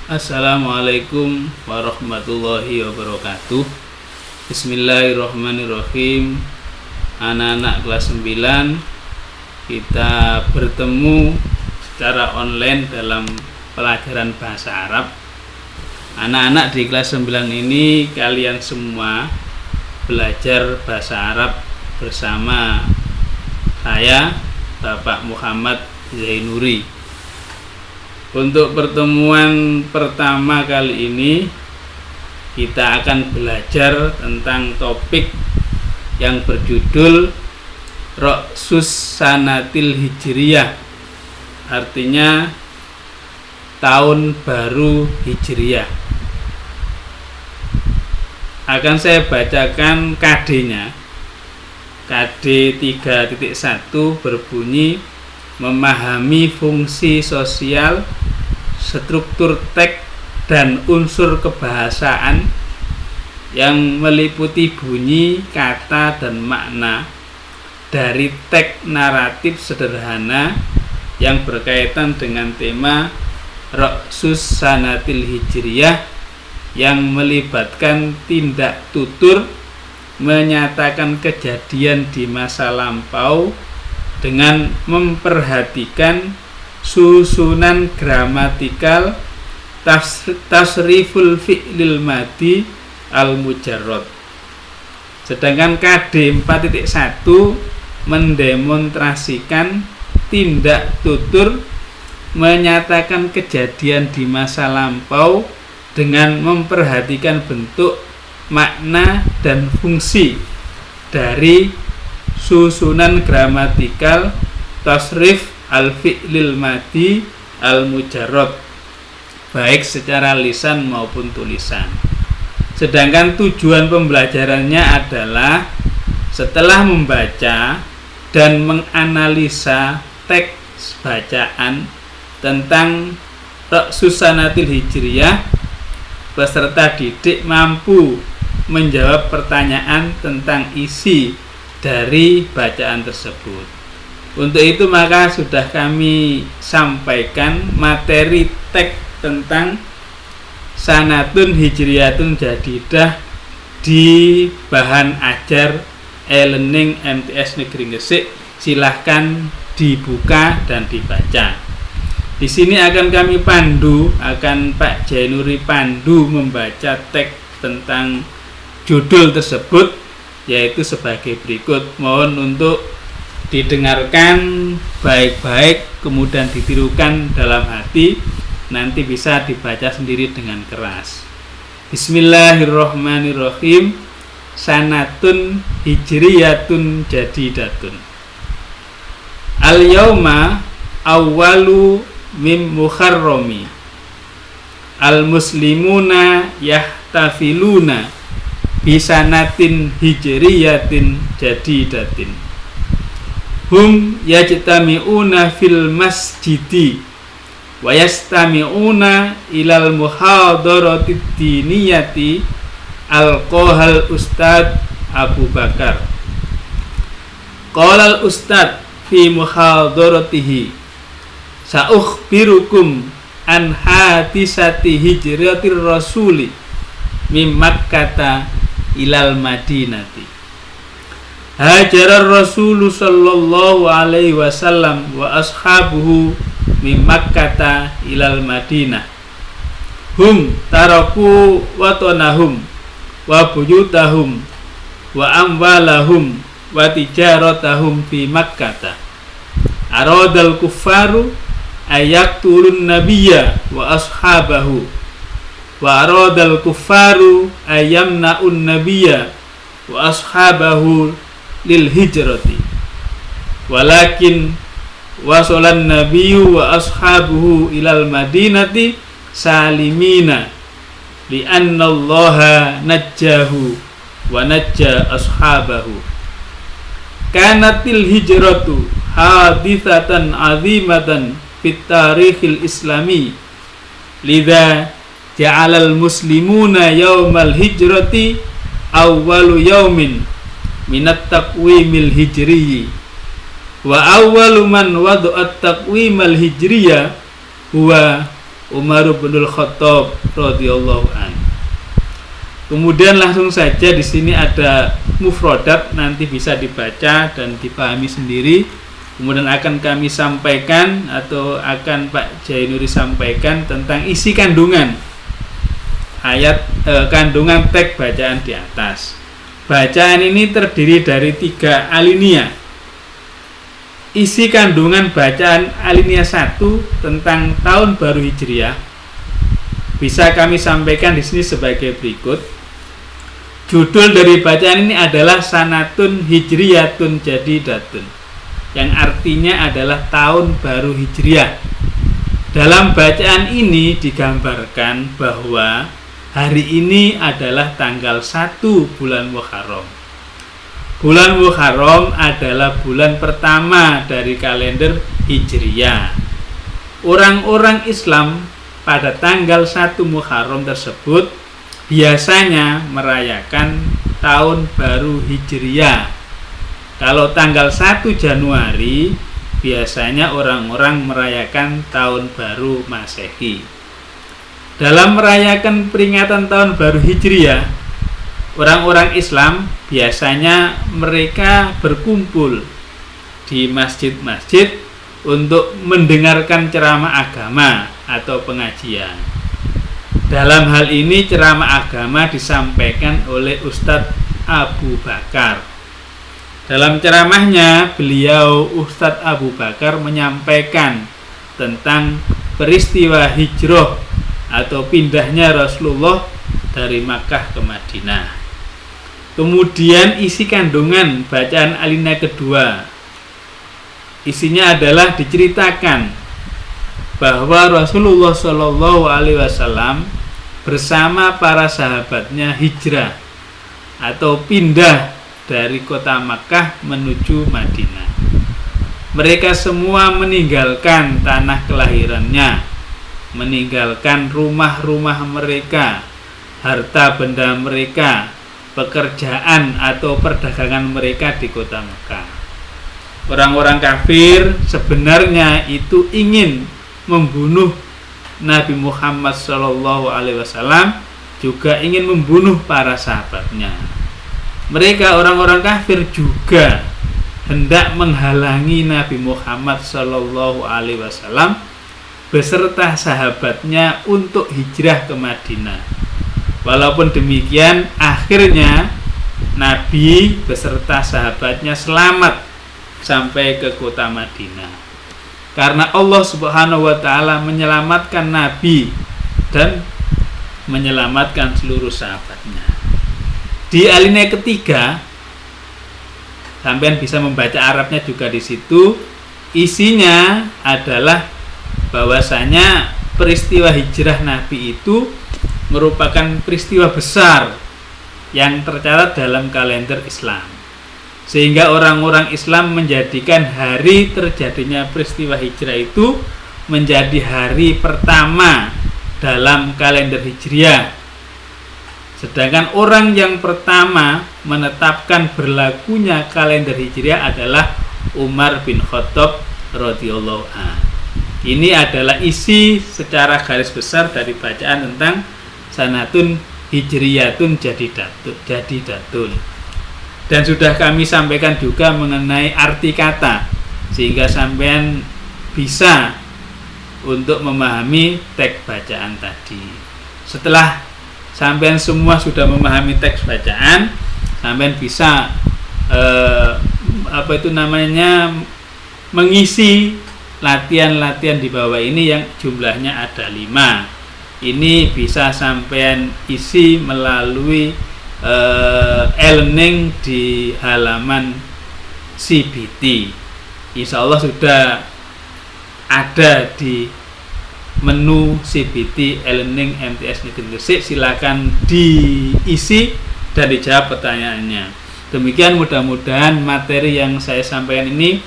Assalamualaikum warahmatullahi wabarakatuh. Bismillahirrahmanirrahim. Anak-anak kelas 9, kita bertemu secara online dalam pelajaran bahasa Arab. Anak-anak di kelas 9 ini, kalian semua belajar bahasa Arab bersama saya, Bapak Muhammad Zainuri. Untuk pertemuan pertama kali ini, kita akan belajar tentang topik yang berjudul Ra'sus Sanatil Hijriyah, artinya tahun baru Hijriyah. Akan saya bacakan KD-nya. KD 3.1 berbunyi: memahami fungsi sosial, struktur teks dan unsur kebahasaan yang meliputi bunyi, kata, dan makna dari teks naratif sederhana yang berkaitan dengan tema Ra'sus Sanatil Hijriyah, yang melibatkan tindak tutur menyatakan kejadian di masa lampau dengan memperhatikan susunan gramatikal, tasriful fi'lil madi al-mujarrad. Sedangkan KD 4.1 mendemonstrasikan tindak tutur menyatakan kejadian di masa lampau dengan memperhatikan bentuk, makna, dan fungsi dari susunan gramatikal, tasrif al-fi'lil madi al-mujarrad, baik secara lisan maupun tulisan. Sedangkan tujuan pembelajarannya adalah setelah membaca dan menganalisa teks bacaan tentang Ra'sus Sanatil Hijriyah, peserta didik mampu menjawab pertanyaan tentang isi dari bacaan tersebut. Untuk itu maka sudah kami sampaikan materi teks tentang Sanatun Hijriyatun Jadidah di bahan ajar e-learning MTS Negeri Gresik. Silahkan dibuka dan dibaca. Di sini akan kami pandu, akan Pak Zainuri pandu membaca teks tentang judul tersebut, yaitu sebagai berikut. Mohon untuk didengarkan baik-baik, kemudian ditirukan dalam hati, nanti bisa dibaca sendiri dengan keras. Bismillahirrahmanirrahim. Sanatun Hijriyatun Jadidatun. Al-yawma awwalu mim muharrami. Al-muslimuna yahtafiluna bisanatin hijriyatin jadidatin. Hum yajtami'una fil masjidi wa yastami'una ilal muhadarati diniyati alqahal Ustad Abu Bakar. Qala al-Ustad fi muhadaratihi: sa'ukhbirukum an hadisati hijratir rasuli mim Makkata ilal Madinati. Hajarar Rasul sallallahu alaihi wasallam wa ashabuhu mim Makkata ilal Madinah. Hum taraku watonahum wa buyutahum wa amwalahum wa tijaratahum fi Makkata. Aradal kuffaru ayaktulun nabiyya wa ashabahu, wa aradal kuffaru ayamna'un nabiyya wa ashabahu lil hijrati, walakin wasolan nabiyyu wa ashabuhu ilal madinati salimina li'anna allaha najjahu wa najja ashabahu. Kanatil hijratu hadithatan azimatan fit tarikhil islami, lidha ja'alal muslimuna yawmal hijrati awwalu yawmin minat taqwimil hijriyi, wa awwalu man wada'at taqwimal hijriya huwa Umar bin Khattab radhiyallahu an. Kemudian langsung saja di sini ada mufradat, nanti bisa dibaca dan dipahami sendiri. Kemudian akan kami sampaikan atau akan Pak Jainuri sampaikan tentang isi kandungan ayat kandungan teks bacaan di atas. Bacaan ini terdiri dari 3 alinea. Isi kandungan bacaan alinea 1 tentang tahun baru Hijriah bisa kami sampaikan di sini sebagai berikut. Judul dari bacaan ini adalah Sanatun Hijriyatun Jadidatun, yang artinya adalah tahun baru Hijriah. Dalam bacaan ini digambarkan bahwa hari ini adalah tanggal 1 bulan Muharram. Bulan Muharram adalah bulan pertama dari kalender Hijriah. Orang-orang Islam pada tanggal 1 Muharram tersebut biasanya merayakan tahun baru Hijriah. Kalau tanggal 1 Januari biasanya orang-orang merayakan tahun baru Masehi. Dalam merayakan peringatan tahun baru Hijriah, orang-orang Islam biasanya mereka berkumpul di masjid-masjid untuk mendengarkan ceramah agama atau pengajian. Dalam hal ini ceramah agama disampaikan oleh Ustadz Abu Bakar. Dalam ceramahnya beliau Ustadz Abu Bakar menyampaikan tentang peristiwa hijrah atau pindahnya Rasulullah dari Makkah ke Madinah. Kemudian isi kandungan bacaan alinea kedua, isinya adalah diceritakan bahwa Rasulullah Shallallahu Alaihi Wasallam bersama para sahabatnya hijrah atau pindah dari kota Makkah menuju Madinah. Mereka semua meninggalkan tanah kelahirannya, meninggalkan rumah-rumah mereka, harta benda mereka, pekerjaan atau perdagangan mereka di kota Mekah. Orang-orang kafir sebenarnya itu ingin membunuh Nabi Muhammad SAW, juga ingin membunuh para sahabatnya. Mereka orang-orang kafir juga hendak menghalangi Nabi Muhammad SAW beserta sahabatnya untuk hijrah ke Madinah. Walaupun demikian, akhirnya Nabi beserta sahabatnya selamat sampai ke kota Madinah. Karena Allah Subhanahu wa taala menyelamatkan Nabi dan menyelamatkan seluruh sahabatnya. Di alinea ketiga, sampean bisa membaca Arabnya juga di situ. Isinya adalah bahwasanya peristiwa hijrah Nabi itu merupakan peristiwa besar yang tercatat dalam kalender Islam, sehingga orang-orang Islam menjadikan hari terjadinya peristiwa hijrah itu menjadi hari pertama dalam kalender Hijriah. Sedangkan orang yang pertama menetapkan berlakunya kalender Hijriah adalah Umar bin Khattab radhiyallahu anhu. Ini adalah isi secara garis besar dari bacaan tentang Sanatun Hijriyatun Jadidatun. Dan sudah kami sampaikan juga mengenai arti kata, sehingga sampean bisa untuk memahami teks bacaan tadi. Setelah sampean semua sudah memahami teks bacaan, sampean bisa mengisi latihan-latihan di bawah ini yang jumlahnya ada 5. Ini bisa sampean isi melalui e-learning di halaman CBT. Insya Allah sudah ada di menu CBT e-learning MTS Negeri Gresik. Silakan diisi dan dijawab pertanyaannya. Demikian, mudah-mudahan materi yang saya sampaikan ini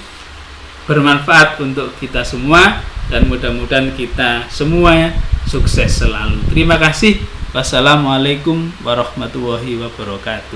bermanfaat untuk kita semua, dan mudah-mudahan kita semua sukses selalu. Terima kasih. Wassalamualaikum warahmatullahi wabarakatuh.